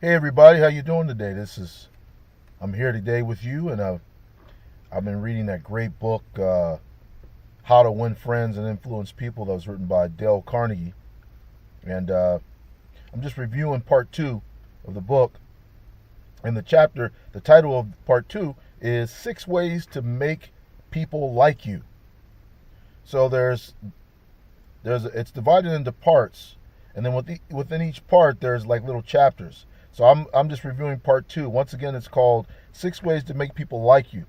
Hey everybody, how you doing today? I'm here today with you, and I've been reading that great book, How to Win Friends and Influence People, that was written by Dale Carnegie, and I'm just reviewing part two of the book. And the title of part two is 6 Ways to Make People Like You. So it's divided into parts, and then within each part there's like little chapters. So I'm just reviewing part two. Once again, it's called 6 Ways to Make People Like You,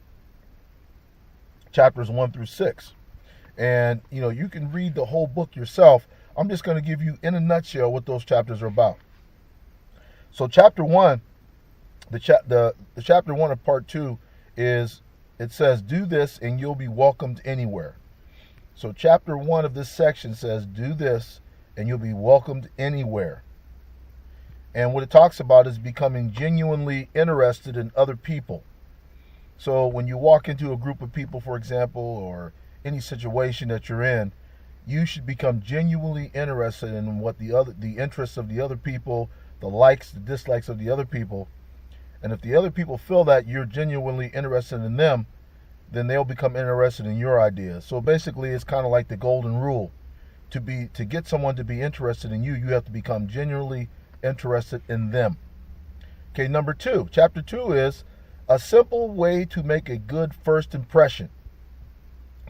chapters 1 through 6. And you can read the whole book yourself. I'm just going to give you in a nutshell what those chapters are about. So chapter one, the chapter one of part two it says, do this and you'll be welcomed anywhere. So chapter one of this section says, do this and you'll be welcomed anywhere. And what it talks about is becoming genuinely interested in other people. So when you walk into a group of people, for example, or any situation that you're in, you should become genuinely interested in what the interests of the other people, the likes, the dislikes of the other people. And if the other people feel that you're genuinely interested in them, then they'll become interested in your ideas. So basically, it's kind of like the golden rule. To get someone to be interested in you, you have to become genuinely interested in them. Okay, number two, chapter two is a simple way to make a good first impression.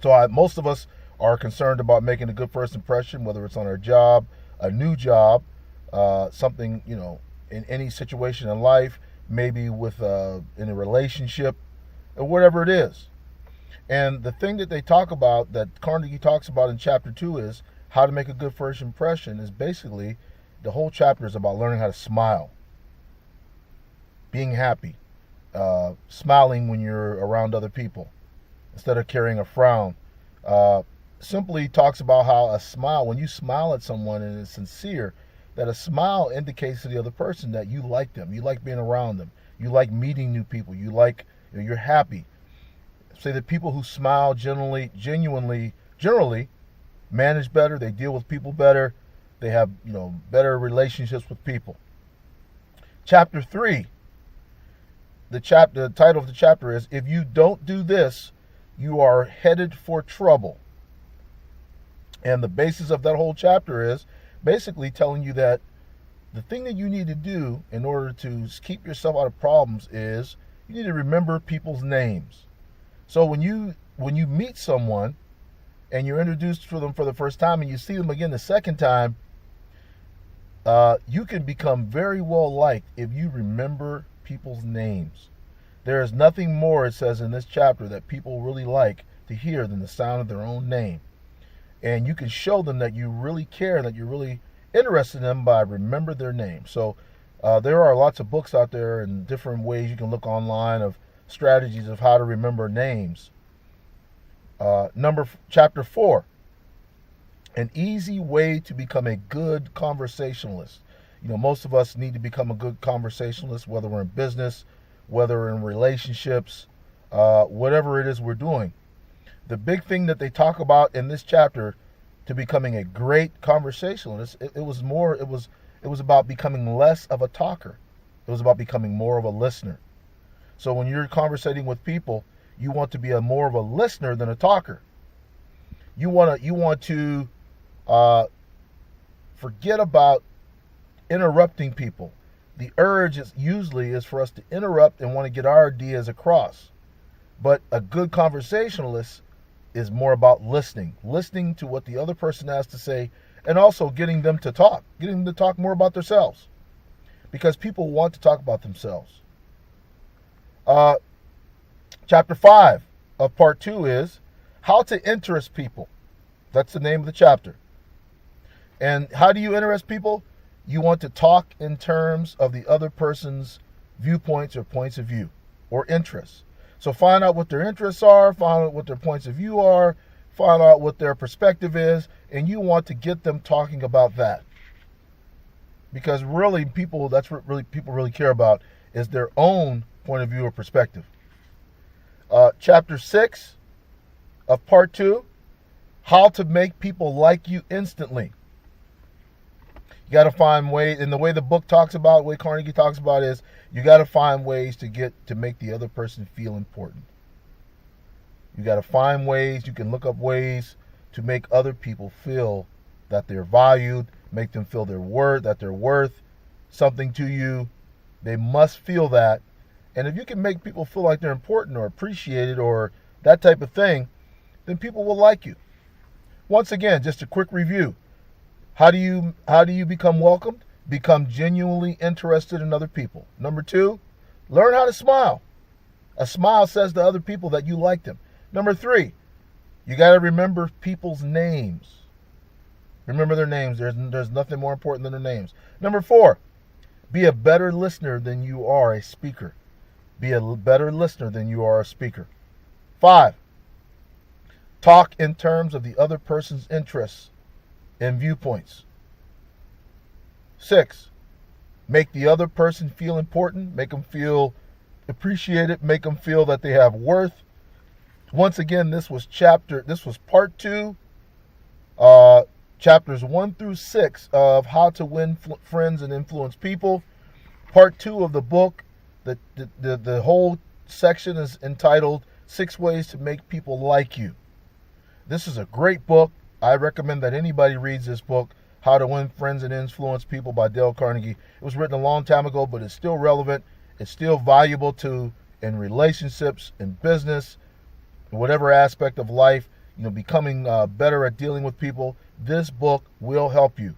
So most of us are concerned about making a good first impression, whether it's on our job, a new job, something, in any situation in life, maybe in a relationship, or whatever it is. And the thing that they talk about, that Carnegie talks about in chapter two, is how to make a good first impression. Is basically, the whole chapter is about learning how to smile, being happy, smiling when you're around other people instead of carrying a frown. Simply talks about how a smile, when you smile at someone and it's sincere, that a smile indicates to the other person that you like them, you like being around them, you like meeting new people, you're happy. Say that people who smile generally manage better, they deal with people better, they have better relationships with people. Chapter 3, the title of the chapter is, if you don't do this, you are headed for trouble. And the basis of that whole chapter is basically telling you that the thing that you need to do in order to keep yourself out of problems is you need to remember people's names. So when you meet someone and you're introduced to them for the first time and you see them again the second time, you can become very well liked if you remember people's names. There is nothing more, it says in this chapter, that people really like to hear than the sound of their own name. And you can show them that you really care and that you're really interested in them by remember their name. So there are lots of books out there and different ways you can look online of strategies of how to remember names. Chapter 4, an easy way to become a good conversationalist. Most of us need to become a good conversationalist, whether we're in business, whether in relationships, whatever it is we're doing. The big thing that they talk about in this chapter to becoming a great conversationalist, it was about becoming less of a talker. It was about becoming more of a listener. So when you're conversating with people, you want to be more of a listener than a talker. You want to forget about interrupting people. The urge usually is for us to interrupt and want to get our ideas across. But a good conversationalist is more about listening to what the other person has to say, and also getting them to talk more about themselves, because people want to talk about themselves. Chapter 5 of part 2 is how to interest people. That's the name of the chapter. And how do you interest people? You want to talk in terms of the other person's viewpoints or points of view or interests. So find out what their interests are, find out what their points of view are, find out what their perspective is, and you want to get them talking about that. Because really, that's what people really care about, is their own point of view or perspective. Chapter 6 of part 2, how to make people like you instantly. You got to find ways, and the way the book talks about, the way Carnegie talks about is, you got to find ways to make the other person feel important. You got to find ways, you can look up ways to make other people feel that they're valued, make them feel that they're worth something to you. They must feel that. And if you can make people feel like they're important or appreciated or that type of thing, then people will like you. Once again, just a quick review. How do you become welcomed? Become genuinely interested in other people. Number 2, learn how to smile. A smile says to other people that you like them. Number 3, you got to remember people's names. Remember their names. There's nothing more important than their names. Number 4, be a better listener than you are a speaker. Be a better listener than you are a speaker. 5, talk in terms of the other person's interests and viewpoints. 6, make the other person feel important. Make them feel appreciated. Make them feel that they have worth. Once again, this was part 2, chapters 1 through 6 of How to Win Friends and Influence People. Part 2 of the book, the whole section is entitled 6 Ways to Make People Like You. This is a great book. I recommend that anybody reads this book, How to Win Friends and Influence People by Dale Carnegie. It was written a long time ago, but it's still relevant. It's still valuable in relationships, in business, in whatever aspect of life, becoming better at dealing with people. This book will help you.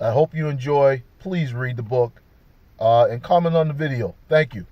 I hope you enjoy. Please read the book and comment on the video. Thank you.